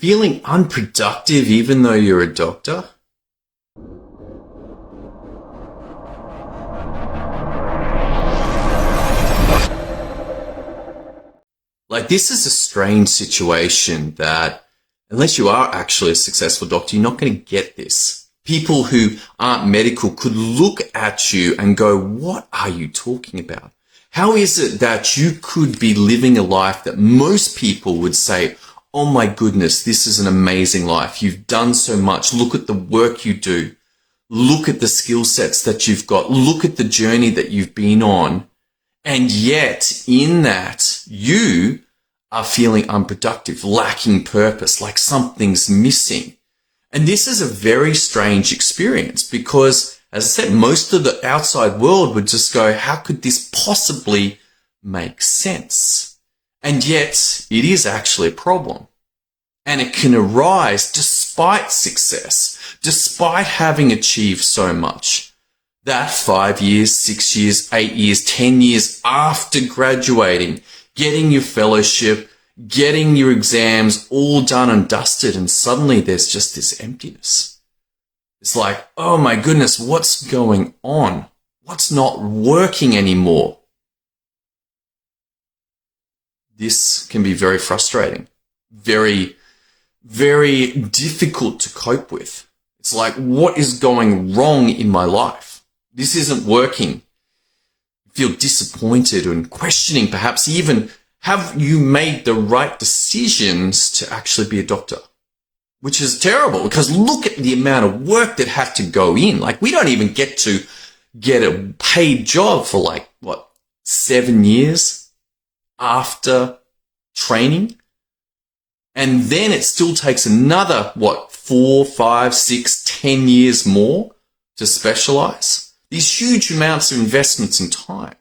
Feeling unproductive even though you're a doctor? Like, this is a strange situation that, unless you are actually a successful doctor, you're not going to get this. People who aren't medical could look at you and go, what are you talking about? How is it that you could be living a life that most people would say, oh my goodness, this is an amazing life. You've done so much. Look at the work you do. Look at the skill sets that you've got. Look at the journey that you've been on. And yet in that you are feeling unproductive, lacking purpose, like something's missing. And this is a very strange experience because, as I said, most of the outside world would just go, how could this possibly make sense? And yet it is actually a problem. And it can arise despite success, despite having achieved so much. That 5 years, 6 years, 8 years, 10 years after graduating, getting your fellowship, getting your exams all done and dusted, and suddenly there's just this emptiness. It's like, oh my goodness, what's going on? What's not working anymore? This can be very frustrating, very, very difficult to cope with. It's like, what is going wrong in my life? This isn't working. You feel disappointed and questioning, perhaps even, have you made the right decisions to actually be a doctor? Which is terrible because look at the amount of work that had to go in. Like, we don't even get to get a paid job for 7 years after training. And then it still takes another, 4, 5, 6, 10 years more to specialize. These huge amounts of investments in time.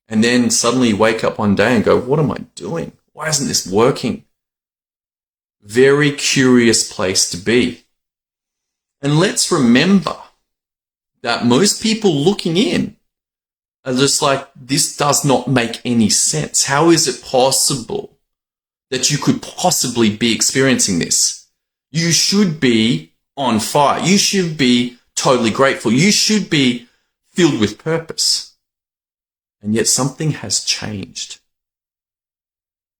And then suddenly you wake up one day and go, what am I doing? Why isn't this working? Very curious place to be. And let's remember that most people looking in are just like, this does not make any sense. How is it possible that you could possibly be experiencing this? You should be on fire. You should be totally grateful. You should be filled with purpose. And yet something has changed.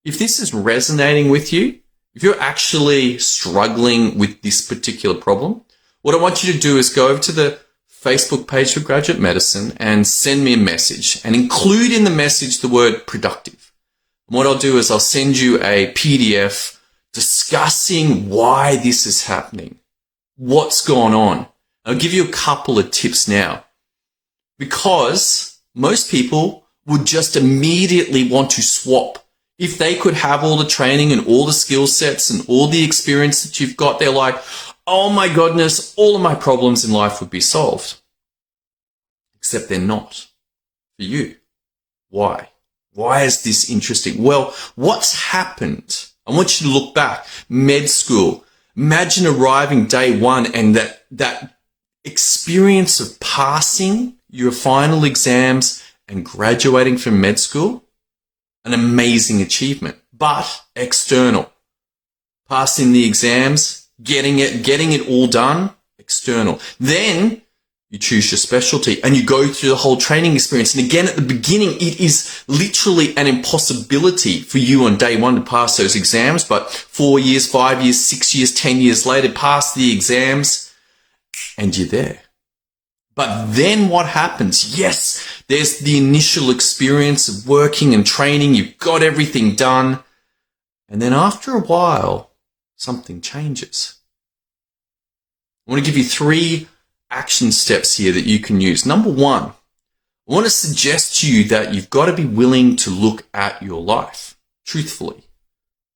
If this is resonating with you, if you're actually struggling with this particular problem, what I want you to do is go over to the Facebook page for Graduate Medicine and send me a message and include in the message the word productive. And what I'll do is I'll send you a PDF discussing why this is happening, what's gone on. I'll give you a couple of tips now, because most people would just immediately want to swap. If they could have all the training and all the skill sets and all the experience that you've got, they're like, oh my goodness, all of my problems in life would be solved. Except they're not for you. That Why is this interesting? Well, what's happened? I want you to look back. Med school. Imagine arriving day one and that experience of passing your final exams and graduating from med school. An amazing achievement, but external. Passing the exams, getting it all done, external. Then you choose your specialty and you go through the whole training experience. And again, at the beginning, it is literally an impossibility for you on day one to pass those exams. But 4 years, 5 years, 6 years, 10 years later, pass the exams and you're there. But then what happens? Yes, there's the initial experience of working and training. You've got everything done. And then after a while, something changes. I want to give you 3 action steps here that you can use. Number 1, I want to suggest to you that you've got to be willing to look at your life truthfully.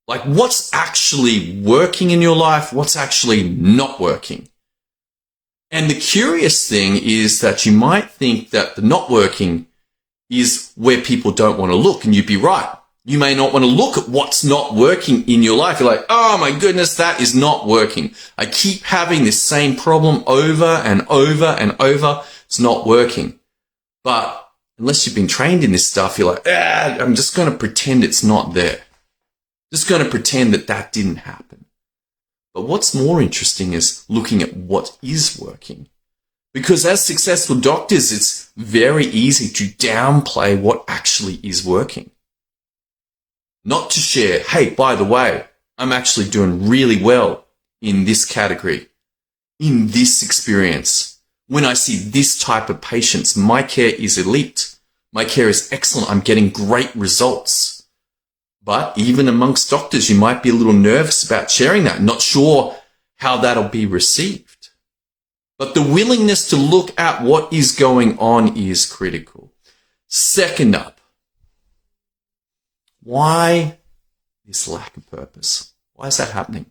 Like, what's actually working in your life? What's actually not working? And the curious thing is that you might think that the not working is where people don't want to look, and you'd be right. You may not want to look at what's not working in your life. You're like, oh my goodness, that is not working. I keep having this same problem over and over and over. It's not working. But unless you've been trained in this stuff, you're like, I'm just going to pretend it's not there. Just going to pretend that that didn't happen. But what's more interesting is looking at what is working. Because as successful doctors, it's very easy to downplay what actually is working. Not to share, hey, by the way, I'm actually doing really well in this category, in this experience. When I see this type of patients, my care is elite. My care is excellent. I'm getting great results. But even amongst doctors, you might be a little nervous about sharing that, not sure how that'll be received. But the willingness to look at what is going on is critical. Second up, why this lack of purpose? Why is that happening?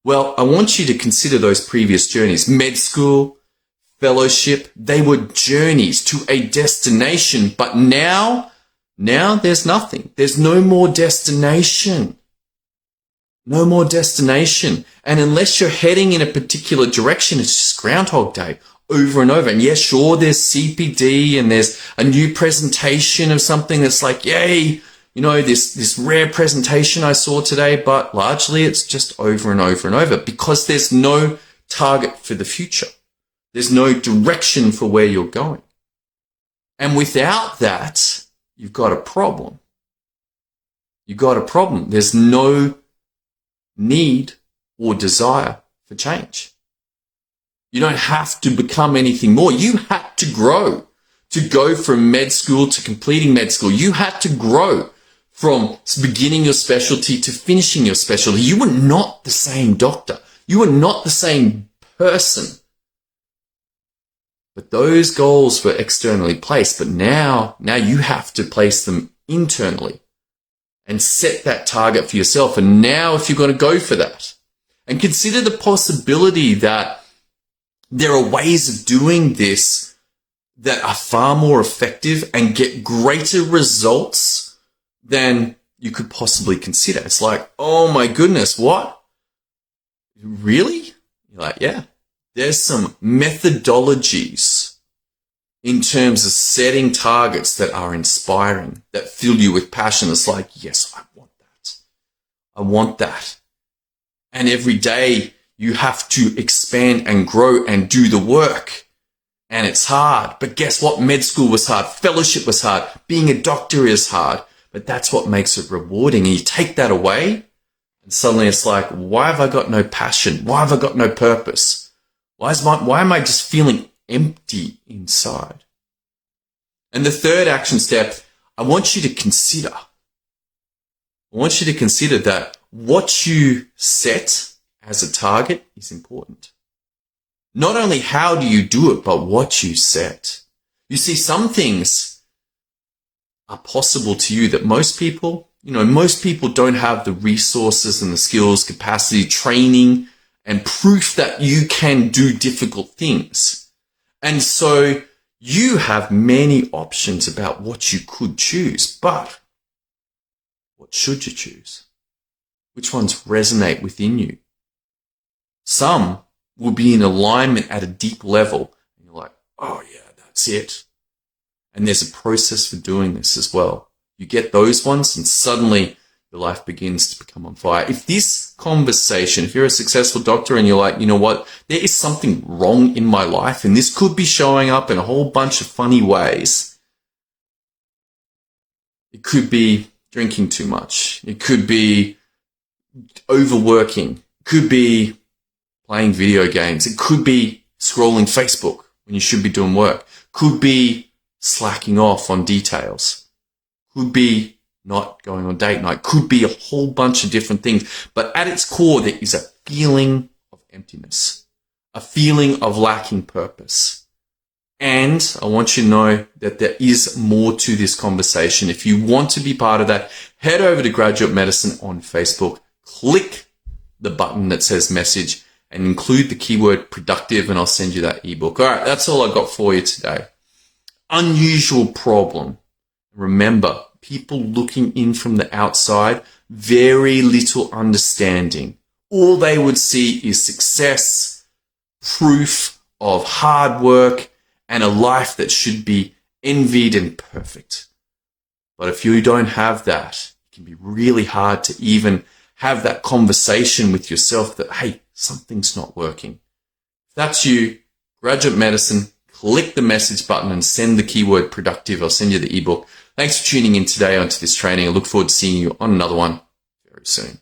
Well, I want you to consider those previous journeys. Med school, fellowship, they were journeys to a destination, but now there's nothing. There's no more destination. No more destination. And unless you're heading in a particular direction, it's just Groundhog Day over and over. And yeah, sure, there's CPD and there's a new presentation of something that's like, yay, you know, this rare presentation I saw today, but largely it's just over and over and over because there's no target for the future. There's no direction for where you're going. And without that, you've got a problem. You've got a problem. There's no need or desire for change. You don't have to become anything more. You had to grow to go from med school to completing med school. You had to grow from beginning your specialty to finishing your specialty. You were not the same doctor. You were not the same person. But those goals were externally placed. But now you have to place them internally and set that target for yourself. And now if you're going to go for that, and consider the possibility that there are ways of doing this that are far more effective and get greater results than you could possibly consider. It's like, oh my goodness, what? Really? You're like, yeah. There's some methodologies in terms of setting targets that are inspiring, that fill you with passion. It's like, yes, I want that. I want that. And every day you have to expand and grow and do the work. And it's hard. But guess what? Med school was hard. Fellowship was hard. Being a doctor is hard. But that's what makes it rewarding. And you take that away and suddenly it's like, why have I got no passion? Why have I got no purpose? Why am I just feeling empty inside? And the third action step, I want you to consider that what you set as a target is important. Not only how do you do it, but what you set. You see, some things are possible to you that most people don't have the resources and the skills, capacity, training, and proof that you can do difficult things. And so you have many options about what you could choose, but what should you choose? Which ones resonate within you? Some will be in alignment at a deep level. And you're like, oh yeah, that's it. And there's a process for doing this as well. You get those ones and suddenly your life begins to become on fire. If this conversation, if you're a successful doctor and you're like, you know what, there is something wrong in my life and this could be showing up in a whole bunch of funny ways. It could be drinking too much. It could be overworking. It could be playing video games. It could be scrolling Facebook when you should be doing work. It could be slacking off on details. It could be not going on date night, could be a whole bunch of different things. But at its core, there is a feeling of emptiness, a feeling of lacking purpose. And I want you to know that there is more to this conversation. If you want to be part of that, head over to Graduate Medicine on Facebook, click the button that says message and include the keyword productive and I'll send you that ebook. All right, that's all I got for you today. Unusual problem. Remember, people looking in from the outside, very little understanding. All they would see is success, proof of hard work, and a life that should be envied and perfect. But if you don't have that, it can be really hard to even have that conversation with yourself that, hey, something's not working. If that's you, Graduate Medicine, click the message button and send the keyword productive. I'll send you the ebook. Thanks for tuning in today onto this training. I look forward to seeing you on another one very soon.